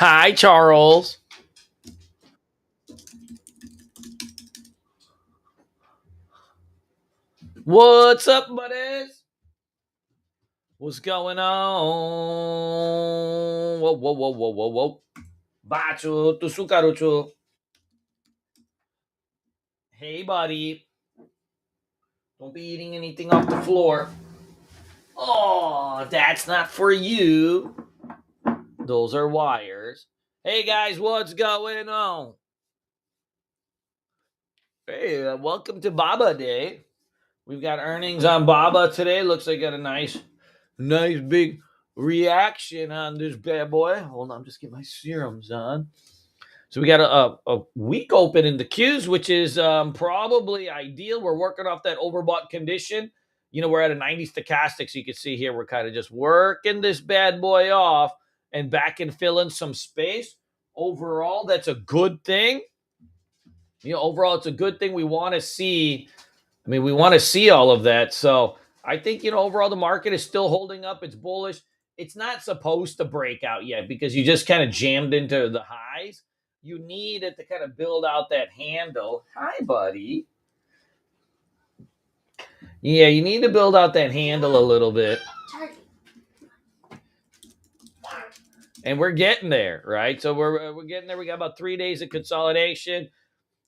Hi, Charles. What's up, buddies? What's going on? Whoa, whoa, whoa, whoa, whoa, whoa. Bacho, tusukarucho. Hey, buddy. Don't be eating anything off the floor. Oh, that's not for you. Those are wires. Hey, guys, what's going on? Hey, welcome to Baba Day. We've got earnings on Baba today. Looks like got a nice big reaction on this bad boy. Hold on, I'm just getting my serums on. So we got a week open in the queues, which is probably ideal. We're working off that overbought condition. You know, we're at a 90 stochastic, so you can see here we're kind of just working this bad boy off and back and filling some space. Overall, that's a good thing. You know, overall, it's a good thing. We want to see. I mean, we want to see all of that. So I think, overall the market is still holding up. It's bullish. It's not supposed to break out yet because you just kind of jammed into the highs. You need it to kind of build out that handle. Hi, buddy. Yeah, you need to build out that handle a little bit. And we're getting there, right? So we're getting there. We got about 3 days of consolidation.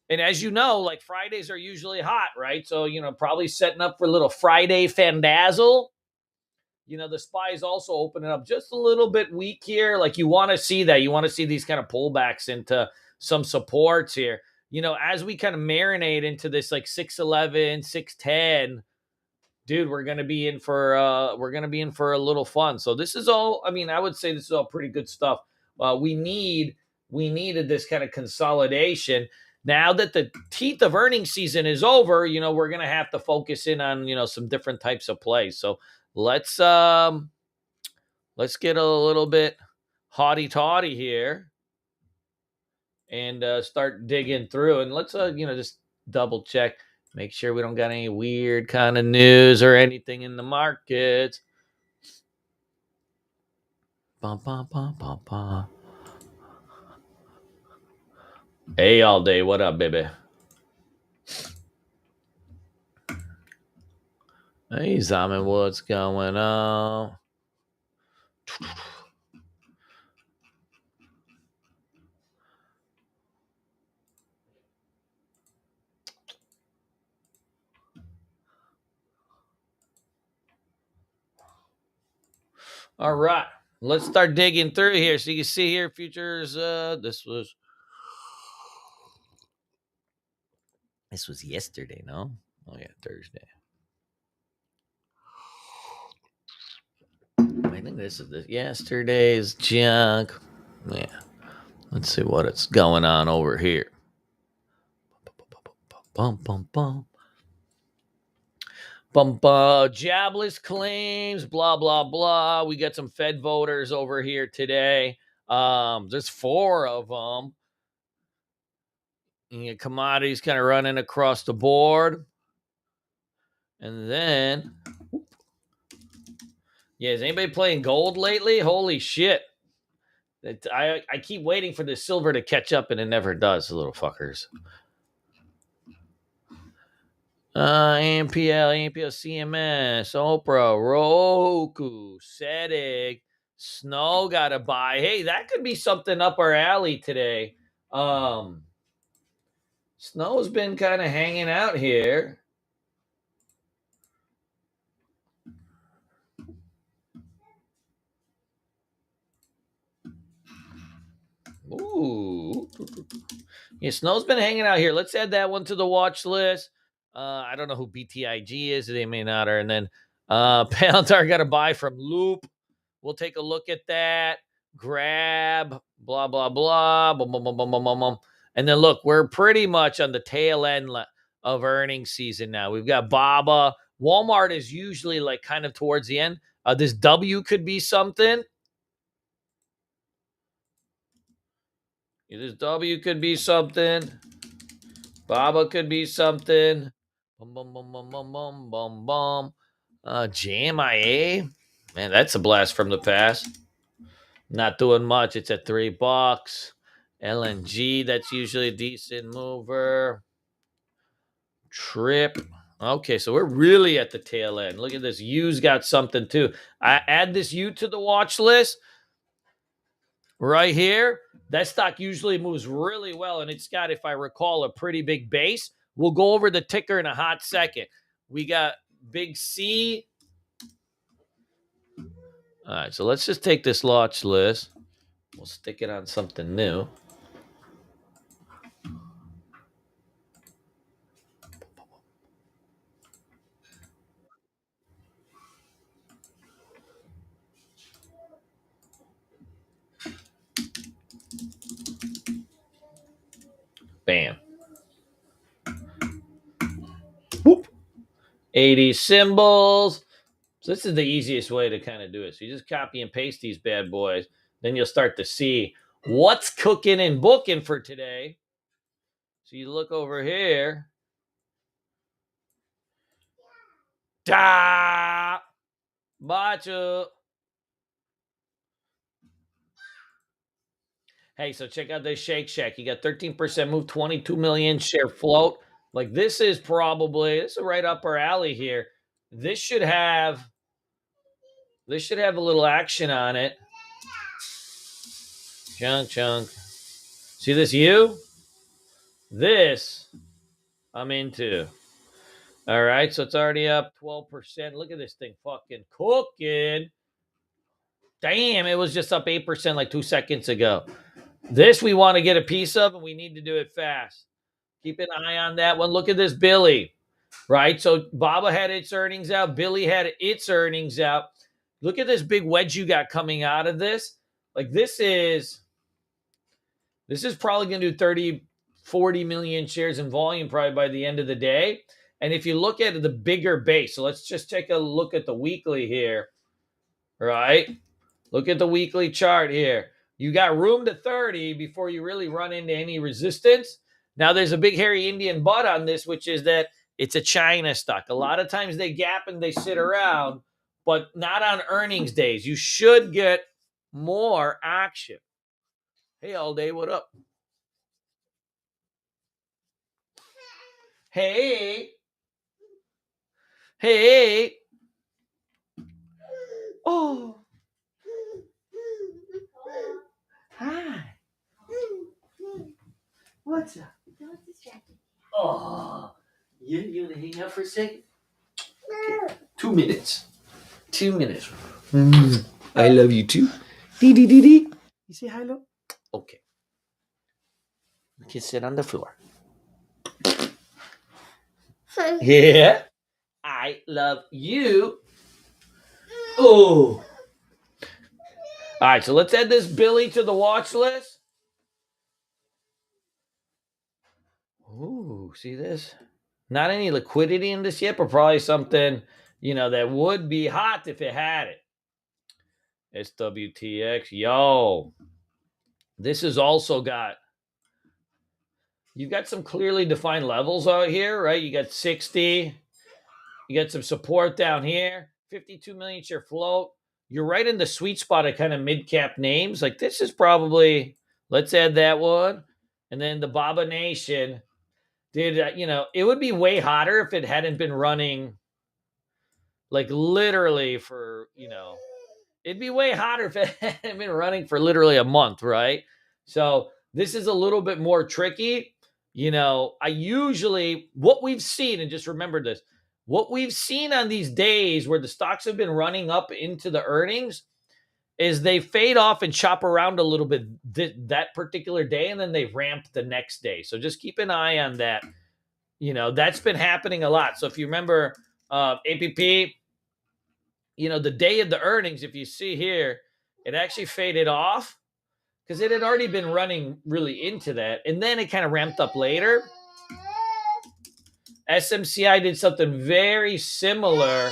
And as you know, like Fridays are usually hot, right? So, probably setting up for a little Friday fandazzle. The SPY is also opening up just a little bit weak here. Like you want to see that. You want to see these kind of pullbacks into some supports here. As we kind of marinate into this like 611, 610, dude, we're gonna be in for a little fun. So this is all. I mean, I would say this is all pretty good stuff. We needed this kind of consolidation. Now that the teeth of earnings season is over, we're gonna have to focus in on some different types of plays. So let's um let's get a little bit haughty toddy here and start digging through. And let's just double check, make sure we don't got any weird kind of news or anything in the markets. Bum, bum, bum, bum, bum. Hey, all day. What up, baby? Hey, Zaman, what's going on? All right, let's start digging through here. So you can see here, futures. This was yesterday, no? Oh yeah, Thursday. I think this is yesterday's junk. Yeah. Let's see what it's going on over here. Bum bum bum. Jobless claims, blah blah blah. We got some Fed voters over here today. There's four of them. Commodities kind of running across the board, and then, yeah, is anybody playing gold lately? Holy shit! I keep waiting for the silver to catch up, and it never does. The little fuckers. AMPL, CMS, Oprah, Roku, Sedig, Snow got to buy. Hey, that could be something up our alley today. Snow's been kind of hanging out here. Ooh. Yeah, Snow's been hanging out here. Let's add that one to the watch list. I don't know who BTIG is. They may not. And then Palantir got to buy from Loop. We'll take a look at that. Grab, blah, blah, blah. Boom, boom, boom, boom, boom, boom, boom. And then look, we're pretty much on the tail end of earnings season now. We've got Baba. Walmart is usually like kind of towards the end. This W could be something. This W could be something. Baba could be something. Bum, bum, bum, bum, bum, bum, bum, bum. JMIA. Man, that's a blast from the past. Not doing much. It's at $3. LNG, that's usually a decent mover. Trip. Okay, so we're really at the tail end. Look at this. U's got something too. I add this U to the watch list right here. That stock usually moves really well, and it's got, if I recall, a pretty big base. We'll go over the ticker in a hot second. We got big C. All right, so let's just take this watch list. We'll stick it on something new. Bam. Whoop. 80 symbols. So this is the easiest way to kind of do it. So you just copy and paste these bad boys. Then you'll start to see what's cooking and booking for today. So you look over here. Da! Bacho. Hey, so check out this Shake Shack. You got 13% move, 22 million share float. Like this is right up our alley here. This should have a little action on it. Chunk. See this U? This I'm into. All right, so it's already up 12%. Look at this thing fucking cooking. Damn, it was just up 8% like 2 seconds ago. This we want to get a piece of, and we need to do it fast. Keep an eye on that one. Look at this Billy, right? So Baba had its earnings out. Billy had its earnings out. Look at this big wedge you got coming out of this. Like this is probably going to do 30, 40 million shares in volume probably by the end of the day. And if you look at the bigger base, so let's just take a look at the weekly here, right? Look at the weekly chart here. You got room to 30 before you really run into any resistance. Now, there's a big hairy Indian butt on this, which is that it's a China stock. A lot of times they gap and they sit around, but not on earnings days. You should get more action. Hey, all day, what up? Hey. Hey. Oh. Hi. What's up? Don't distract me. Oh. You want to hang out for a second? Okay. 2 minutes. 2 minutes. I love you too. Dee dee dee dee. You say hello? Okay. You can sit on the floor. Yeah. I love you. Oh. All right, so let's add this Billy to the watch list. Ooh, see this? Not any liquidity in this yet, but probably something, that would be hot if it had it. SWTX. Yo. This has also you've got some clearly defined levels out here, right? You got 60. You got some support down here. 52 million share float. You're right in the sweet spot of kind of mid-cap names. Like this is probably, let's add that one. And then the Baba Nation. Dude, it would be way hotter if it hadn't been running like literally for, it'd be way hotter if it hadn't been running for literally a month, right? So this is a little bit more tricky. I usually, what we've seen, and just remember this, what we've seen on these days where the stocks have been running up into the earnings is they fade off and chop around a little bit that particular day, and then they ramp the next day. So just keep an eye on that. That's been happening a lot. So if you remember APP, the day of the earnings, if you see here, it actually faded off because it had already been running really into that. And then it kind of ramped up later. SMCI did something very similar,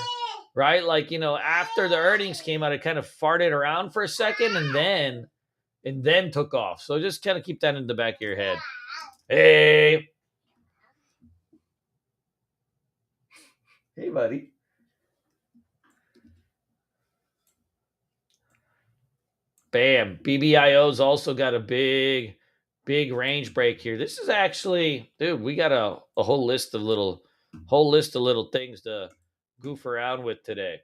right? Like, after the earnings came out, it kind of farted around for a second and then took off. So just kind of keep that in the back of your head. Hey. Hey, buddy. Bam. BBIO's also got a big range break here. This is actually, dude, we got a whole list of little things to goof around with today.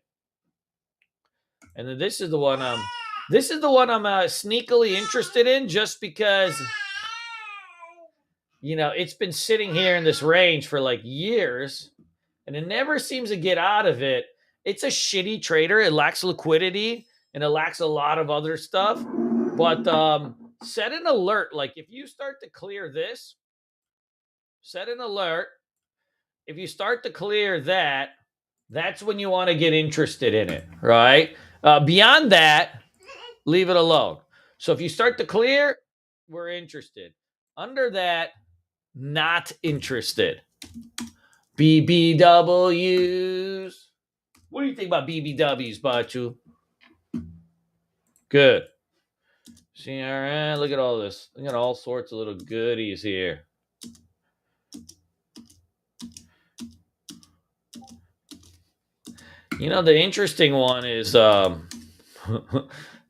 And then this is the one I'm sneakily interested in, just because it's been sitting here in this range for like years and it never seems to get out of it. It's a shitty trader. It lacks liquidity and it lacks a lot of other stuff. But set an alert. Like if you start to clear this, set an alert. If you start to clear that, that's when you want to get interested in it, right? Beyond that, leave it alone. So if you start to clear, we're interested. Under that, not interested. BBWs. What do you think about BBWs, Bachu? Good. See, all right, look at all this. We got all sorts of little goodies here. The interesting one is the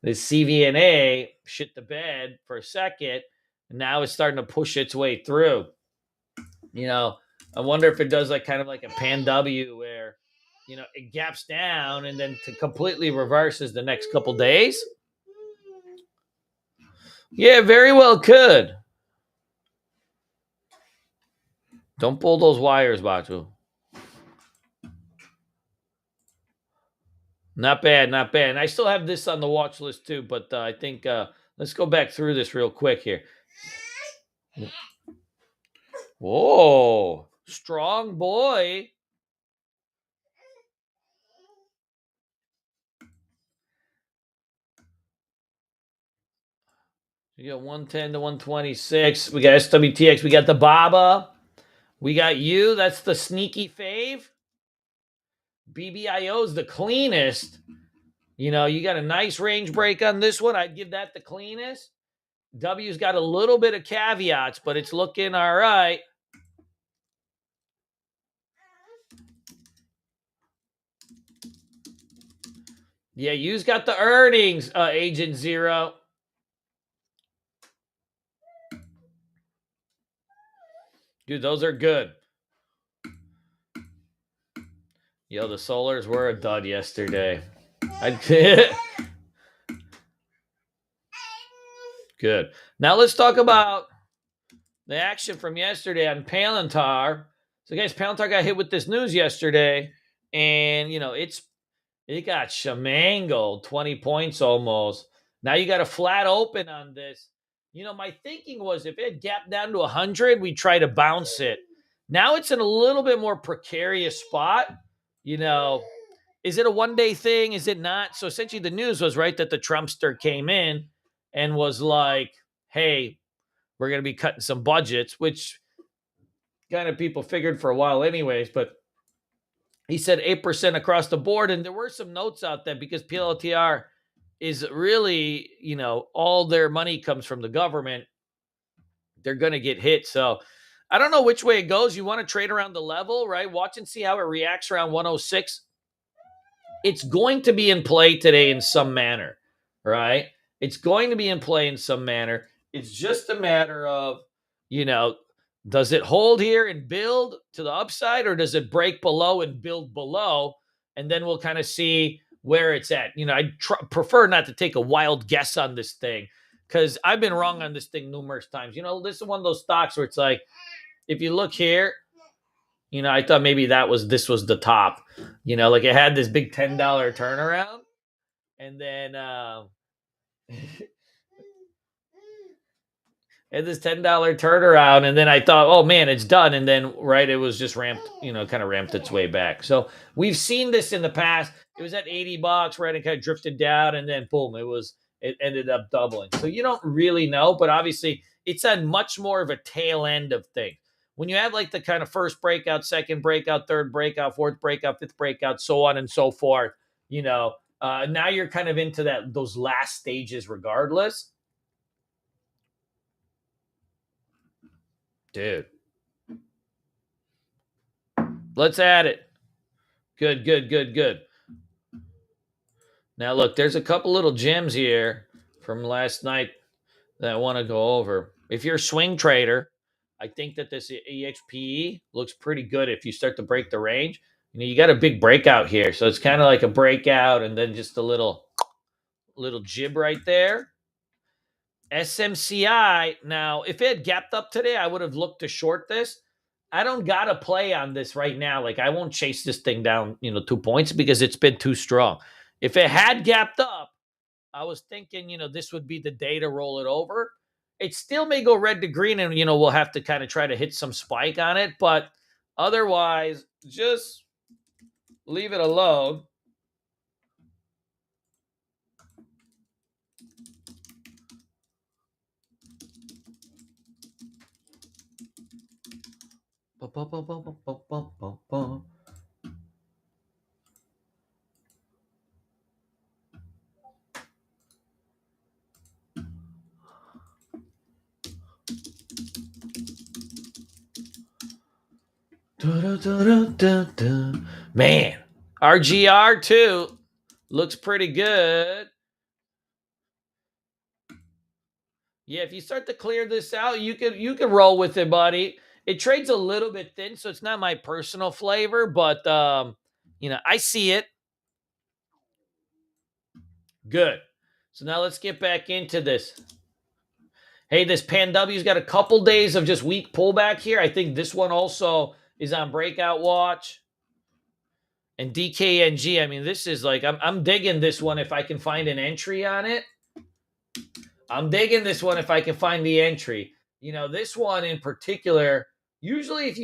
CVNA shit the bed for a second, and now it's starting to push its way through. I wonder if it does like kind of like a Pan W where, it gaps down and then completely reverses the next couple days. Yeah, very well could. Don't pull those wires, Batu. Not bad, not bad. And I still have this on the watch list too, but I think let's go back through this real quick here. Whoa, strong boy. We got 110 to 126. We got SWTX. We got the Baba. We got you. That's the sneaky fave. BBIO's the cleanest. You got a nice range break on this one. I'd give that the cleanest. W's got a little bit of caveats, but it's looking all right. Yeah, you's got the earnings, Agent Zero. Dude, those are good. Yo, the Solars were a dud yesterday. Good. Now let's talk about the action from yesterday on Palantir. So, guys, Palantir got hit with this news yesterday, and it got shamangled, 20 points almost. Now you got a flat open on this. My thinking was if it gapped down to 100, we'd try to bounce it. Now it's in a little bit more precarious spot. Is it a one-day thing? Is it not? So essentially the news was, right, that the Trumpster came in and was like, hey, we're going to be cutting some budgets, which kind of people figured for a while anyways, but he said 8% across the board. And there were some notes out there because PLTR is really, all their money comes from the government. They're going to get hit. So I don't know which way it goes. You want to trade around the level, right? Watch and see how it reacts around 106. It's going to be in play today in some manner, right? It's going to be in play in some manner. It's just a matter of, does it hold here and build to the upside, or does it break below and build below? And then we'll kind of see where it's at. I prefer not to take a wild guess on this thing because I've been wrong on this thing numerous times. This is one of those stocks where it's like, if you look here, I thought maybe this was the top. Like it had this big $10 turnaround, and then and this $10 turnaround, and then I thought, oh man, it's done, and then right, it was just ramped, kind of ramped its way back. So we've seen this in the past. It was at $80, right, and kind of drifted down, and then boom, it ended up doubling. So you don't really know, but obviously it's on much more of a tail end of things. When you have like the kind of first breakout, second breakout, third breakout, fourth breakout, fifth breakout, so on and so forth, now you're kind of into those last stages regardless. Dude. Let's add it. Good, good, good, good. Now look, there's a couple little gems here from last night that I want to go over. If you're a swing trader, I think that this EXPE looks pretty good if you start to break the range. You got a big breakout here, so it's kind of like a breakout and then just a little jib right there. SMCI. Now, if it had gapped up today, I would have looked to short this. I don't got to play on this right now. Like, I won't chase this thing down, 2 points because it's been too strong. If it had gapped up, I was thinking, this would be the day to roll it over. It still may go red to green, and, we'll have to kind of try to hit some spike on it. But otherwise, just leave it alone. Man, RGR2 looks pretty good. Yeah, if you start to clear this out, you can roll with it, buddy. It trades a little bit thin, so it's not my personal flavor, but I see it. Good. So now let's get back into this. Hey, this Pan W's got a couple days of just weak pullback here. I think this one also is on breakout watch. And DKNG, I mean, this is like I'm digging this one if I can find an entry on it. I'm digging this one if I can find the entry. This one in particular, usually if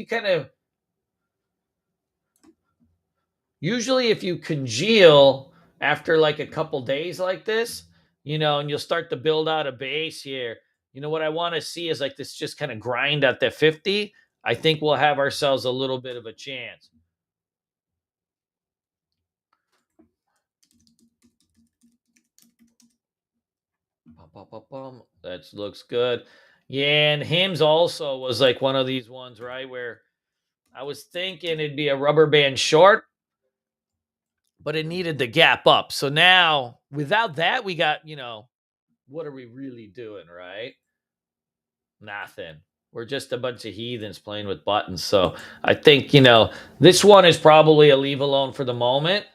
you congeal after like a couple days like this, and you'll start to build out a base here. What I want to see is like this just kind of grind at the 50. I think we'll have ourselves a little bit of a chance. That looks good. Yeah, and Hims also was like one of these ones, right? Where I was thinking it'd be a rubber band short, but it needed the gap up. So now, without that, we got, what are we really doing, right? Nothing. We're just a bunch of heathens playing with buttons. So I think, this one is probably a leave alone for the moment.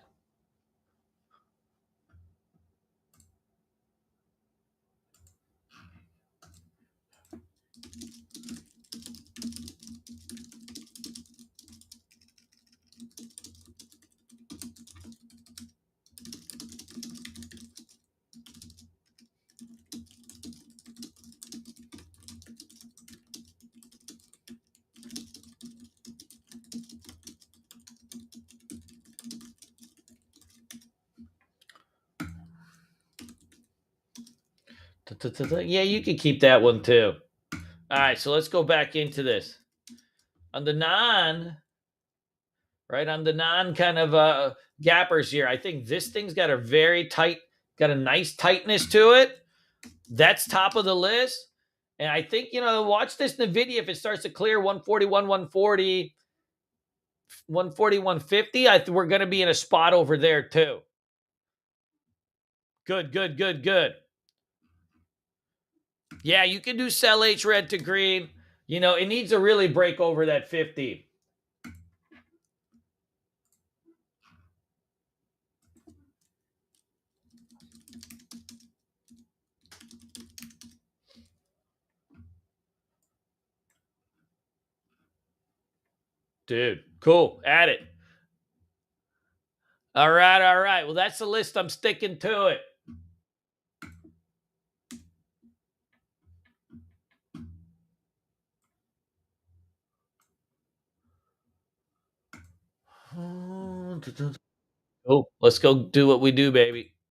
Yeah, you can keep that one too. All right, so let's go back into this. On the non kind of gappers here, I think this thing's got got a nice tightness to it. That's top of the list. And I think, watch this NVIDIA if it starts to clear 141, 140, 140, 150. We're going to be in a spot over there too. Good, good, good, good. Yeah, you can do sell H red to green. It needs to really break over that 50. Dude, cool. Add it. All right, all right. Well, that's the list. I'm sticking to it. Oh, let's go do what we do, baby.